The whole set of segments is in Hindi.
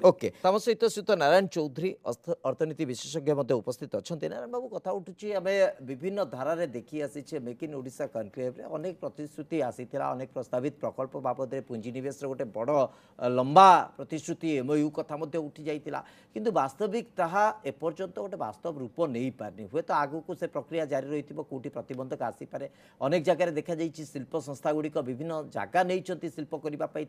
ओके तम सहित श्रीयुत नारायण चौधरी अर्थनीति विशेषज्ञ उपस्थित अच्छा नारायण बाबू कथा उठुची आम विभिन्न धारा देखी आसी मेक इन ओडिशा कनक्लेव अनेक प्रतिश्रुति आसी अनेक प्रस्तावित प्रकल्प बाबद पुंजीनिवेश गोटे बड़ लंबा प्रतिश्रुति एमओयू कथा उठी जाइतिला किंतु वास्तविक ताहा एपर्यंत गोटे वास्तव रूप नहीं पारनी हुए तो आगु से प्रक्रिया जारी रही कौटी प्रतिबंधक आसीपे अनेक जगह देखा शिल्प संस्था गुड़िक विभिन्न जगह नहीं शिल्प करने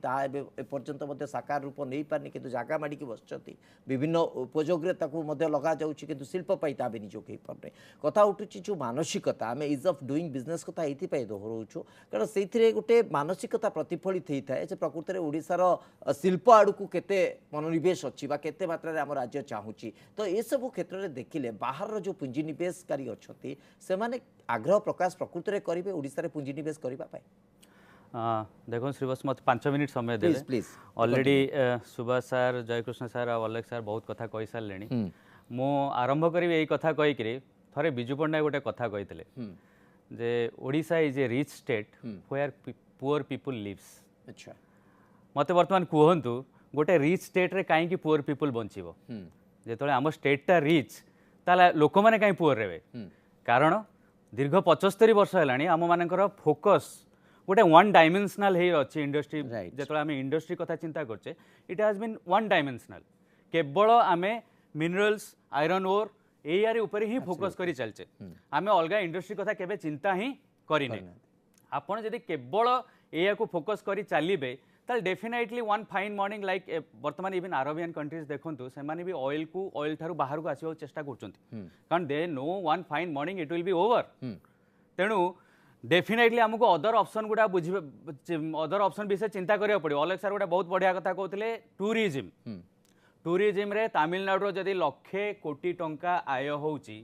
एपर्यंत साकार रूप नहीं पारनी किंतु जगह माड़ी बसती विभिन्न उपयोग लगा जाऊँगी कि शिल्प ता विनियोग हो पारे कथा उठुची जो मानसिकता आम इज अफ डुईंग बिजनेस कथा ये दोहराऊँ कारण से गोटे मानसिकता प्रतिफलित होता है प्रकृत में ओडिशार शिल्प आड़ को केते मनोनिवेश अच्छी केते मात्रा आम राज्य चाहूँगी तो ये सब क्षेत्र में देखिले बाहर जो पुंजीनिवेशकारी अच्छा से आग्रह प्रकाश प्रकृत में करेंगे ओडिशा पुंजीनिवेश करने देखो श्रीवास मत 5 मिनिट समय दे please already Subhash sir Jaikrishna sir और अलेक्स सर बहुत कथा कही सारे मु आरंभ करी यही कथा कहीकि थरे बिजु पट्टनायक गोटे कथा कही जे Odisha is a rich state where poor people lives अच्छा मत वर्तमान कहतु गोटे रिच स्टेट रे कहीं पुअर पीपुल बंचो जो आम स्टेटा रिच ताला लोक मैंने कहीं पुअर रे कारण दीर्घ 75 वर्ष है आम मानकर फोकस गोटे वन डायमेंशनल अच्छी इंडस्ट्री जो आम इंडस्ट्री कथा चिंता करचे it has been one dimensional केवल आम मिनरल्स आयरन ओर एरिया ऊपर ही फोकस करी चलचे आम अलग इंडस्ट्री कथा केबे चिंता ही करिने आपण जदि केवल एरिया को फोकस करी चलिबे ताल definitely one fine morning like वर्तमान इवन अरबियन कंट्रीज देखंतु से भी ऑयल को ऑयल थारु बाहर को आसीबा चेष्टा करछंती कारण they know one fine morning it will be over तेणु डेफिनेटली आमको अदर ऑप्शन गुड़ा बुझे अदर ऑप्शन विषय चिंता करिया पड़ो अलेक्स सर गोटे बहुत बढ़िया कथा कहते टूरिज्म रे तमिलनाडु जदि लक्षे कोटी टंका आय होउची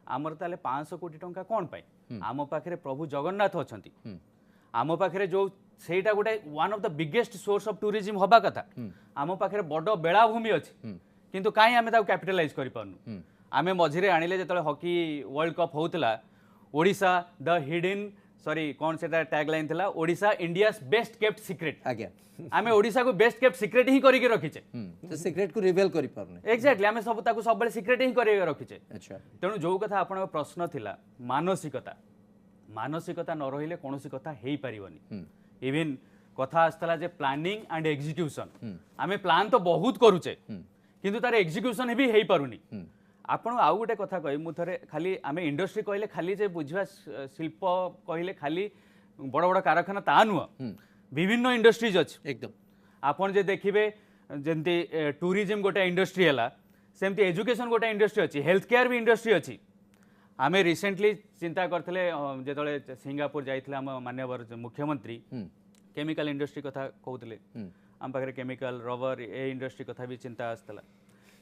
आमर ताले 500 कोटी टंका कौन पाई आम पाखे प्रभु जगन्नाथ अच्छी आम पाखे जो सेटा गोटे one of the biggest source of tourism हवा कथा आम पाखे बड़ बेलाभूमि अच्छी किंतु काई आमे ताको कैपिटलाइज करि पारनु आमे मझिरे आनिले जतले हॉकी वर्ल्ड कप होउतला ओडिशा द हिडन सॉरी कौन से टैगलाइन थिला Odisha India best kept secret आज्ञा आमे ओडिशा को बेस्ट केप्ट सीक्रेट ही करिके रखिचे तो सीक्रेट को रिवील करि पारने एक्जेक्टली आमे सब ताको सब बेले सीक्रेट ही करिके रखिचे अच्छा तेणु जो कथा आपण प्रश्न थिला मानसिकता मानसिकता न रहिले कोनोसी कथा हेई परिबनी इवन कथा आस्तला जे प्लानिंग एंड एग्जीक्यूशन आमे प्लान तो बहुत करूचे किंतु तार एग्जीक्यूशन भी हेई पारुनी आपण आउ गोटे कथा कही मुझे खाली आम इंडस्ट्री कहले खाली जे बुझा शिल्प कहले खाली बड़ बड़ कारखाना ता नुह विभिन्न इंडस्ट्रीज अच्छी एकदम आपण जे देखिबे जंती टूरिज्म गोटे इंडस्ट्री है सेमती एजुकेशन गोटे इंडस्ट्री अच्छी हेल्थ केयर भी इंडस्ट्री अच्छी आम रिसेंटली चिंता करते जो सिंगापुर जाइए आम मानवर मुख्यमंत्री केमिकल इंडस्ट्री कथा कहते आम पाखे केमिकल रबर ए इंडस्ट्री कथा भी चिंता आसला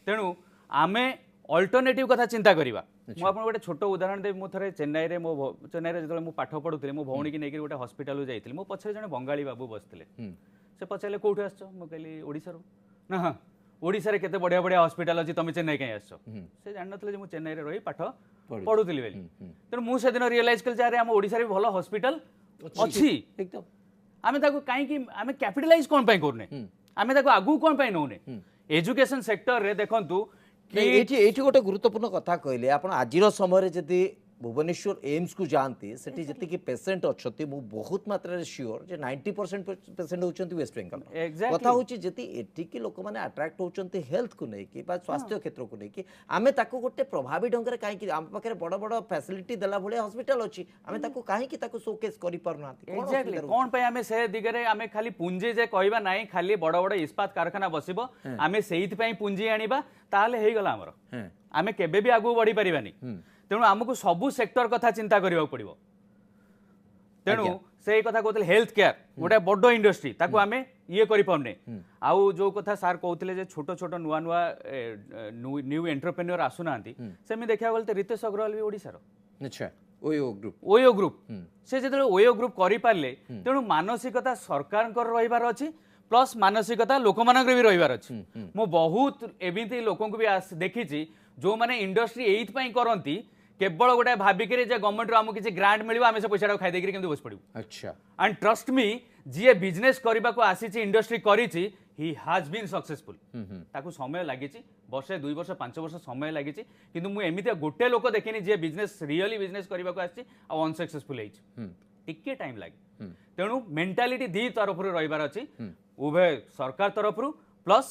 तेणु आमे अल्टरनेटिव कथा चिंता करवा मुझे गोटे छोट उदाहरण देवी मुझे चेन्नई में मो चेन्नई जो मुझे पाठ पढ़ुली मो भौणी की लेकिन गोटे हस्पिटाल जाइए मो पछे जड़े बंगाली बाबू बसते से पचारे कौटू आस कहली ओडिशा ना हाँ ओडिशा रे केते बढ़िया बढ़िया हस्पिटाल अच्छी तुम चेन्नई कहीं आस से जान ना चेन्नई में रही पाठ पढ़ुली बेली तेणु मुझे दिन रियलाइज कल आम ओडिशा भी भल हस्पिटाल अच्छी एकदम आम कहीं आम कैपिटलाइज कौन करूने आम आगू कौन नौने एजुकेशन सेक्टर रे देखंतु ये गोटे गुरुत्वपूर्ण कथा कहले आप आज समय जदि भुवनेश्वर एम्स को जाती से जी पेसेंट अच्छा बहुत मात्रा श्योर 90% पेसेंट होती वेस्ट बेंगल कथा हूँ जी एटिकी लोक मैंने अट्राक्ट होती हेल्थ को लेकिन स्वास्थ्य क्षेत्र को लेकिन आम गोटे प्रभावी ढंग से कहीं आम पाखे बड़ बड़ फैसिलिटी देला भाई हॉस्पिटल अच्छी आम कहीं शोकेस कर पारना कौन आम से दिगरे आम खाली पुंजी जे कहवा ना खाली बड़ बड़ इस्पात कारखाना बसब आम से पुंजी आनिबा ताहले हे गला हमर आम केबे भी आगू बढ़ी पारिबानी तेणु आमको सबू सेक्टर कथा चिंता करने पड़ो तेणु से कथा कहते हेल्थ केयर गोटे बड़ इंडस्ट्री ताको आमे ये करें आउ जो कथा सार कहते छोट छोट नुआ नुआ न्यू एंटरप्रेन्योर आसुना सेमि देखा गले रितेश अग्रवाल भी ओडिशार अच्छा ओयो ग्रुप से जो ओयो ग्रुप करि पारले तेणु मानसिकता सरकार रहिबार अछि प्लस मानसिकता लोक मानक भी रहिबार अछि मो बहुत एमिति लोक भी देखी जो माने इंडस्ट्री एइथ पई करंती केवल गोटे भाविक गवर्नमेंट आमको किसी ग्रांट मिल आम से पैसा खाई देकर बस पड़ू अच्छा एंड ट्रस्ट मी जी बिजनेस करने को आसी इंडस्ट्री करी ही हाज बीन सक्सेसफुल ताकू समय लगी वर्षे 2 वर्ष 5 वर्ष समय लगी किंतु मुझे एमती गोटे लोक देखनी जी बिजनेस रियली बिजनेस करने को अनसक्सेसफुल टिके टाइम लगे तेणु मेंटालिटी दी तरफ रही अच्छी उभय सरकार तरफ प्लस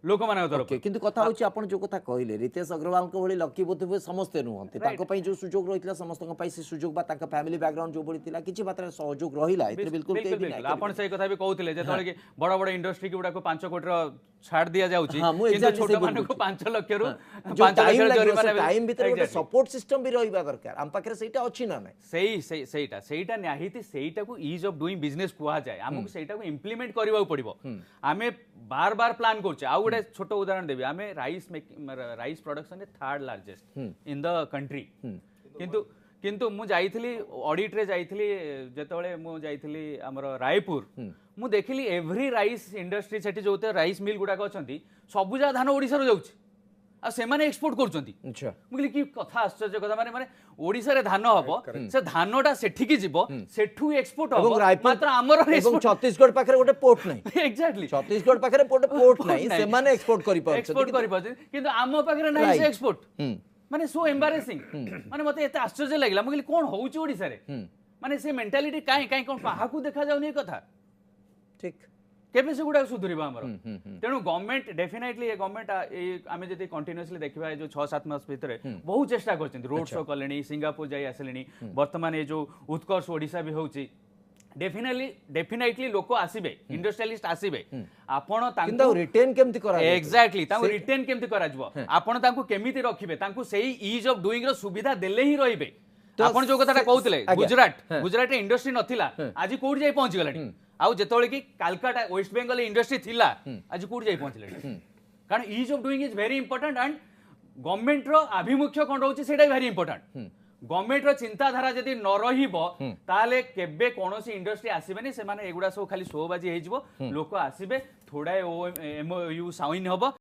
लोक मान तरफ किंतु कथा होची आपण जो कथा कहले रितेश अग्रवाल को भली लकी बोध हुए समस्ते नुहंती ताको पई जो सुजोग रहितला समस्त को पई से सुजोग बा ताका फैमिली बैकग्राउंड जो बढितिला किछि मात्रा सहयोग रहिला एते बिल्कुल के भी नाही आपण सही कथा भी कहउतिले जेतले कि बड़ बड़ इंडस्ट्री गुडा को 5 कोटी रो छाड़ दिया जाउची हाँ, किंतु छोट मान को 5 लाख रु 5 टाइम लाख लगे टाइम भीतर गोटे सपोर्ट सिस्टम भी रहिबा दरकार हम पाखरे सेटा अछि ना नाही सेटा न्याहिति सेटा को ईज ऑफ डूइंग बिजनेस कुआ जाय हमको सेटा को इंप्लीमेंट करबा पड़िबो आमे बार बार प्लान करछे आ गोटे छोट उदाहरण देबी आमे राइस प्रोडक्शन रे third largest in the country किंतु मु जाइथिली ऑडिट रे जाइथिली जेतबेले मु जाइथिली हमर रायपुर मु देखिली एवरी राइस इंडस्ट्री सेठी जोते राइस मिल गुडा अछंती सबुजा धान ओडिसा रो जाउची आ से माने एक्सपोर्ट करचंती अच्छा मुगली की कथा आश्चर्य कथा माने माने ओडिसा रे धान हबो से धानटा सेठी की जिवो सेठू एक्सपोर्ट हबो मात्र हमर एवं छत्तीसगढ़ पाखरे गोटे पोर्ट नाही एग्जैक्टली छत्तीसगढ़ पाखरे पोर्ट नाही से माने एक्सपोर्ट करि पाछन एक्सपोर्ट करि पाछन किंतु आम पाखरे नाही से एक्सपोर्ट माने सो एम्बारेसिंग माने मते एते आश्चर्य लागला मुगली कोन होउची ओडिसा रे माने से मेंटालिटी काई कोन काहाकू देखा जाउनी कथा ठीक केबे से गुडा सुधरिबा हमर तेणु गवर्नमेंट डेफिनेटली ये गवर्नमेंट आमे जति कंटीन्यूअसली देखिबा जो 6-7 मास भीतर बहुत चेष्टा करछन रोड शो कलेनी सिंगापुर जाई आसलेनी वर्तमान ये जो उत्कर्ष ओडिसा भी होउची डेफिनेटली लोक आसीबे इंडस्ट्रियलिस्ट आसीबे आपण तांको रिटेन केमति करा एग्जैक्टली तांको रिटेन केमति करा जबो आपण तांको केमिति रखिबे तांको सेही ईज ऑफ डूइंग रो सुविधा देले ही रहिबे आपण जो कथाटा कहउतले गुजरात इंडस्ट्री नथिला आज कोड जाई पहुंच गलानी आउ जेतोले कि कालकाटा वेस्ट बेंगल इंडस्ट्री थिला आज कोड जाई पहुंचले कारण ease of doing is very important and government रो आभिमुख्य कोन रहउची सेटा वेरी इंपोर्टेंट गवर्नमेंट रो चिंताधारा जदि न रहिबो ताले केबे कोनोसी इंडस्ट्री आसीबेनी से माने एगुडा सब खाली शोबाजी हे जिवो लोक आसीबे थोड़ा एमओयू साइन हबो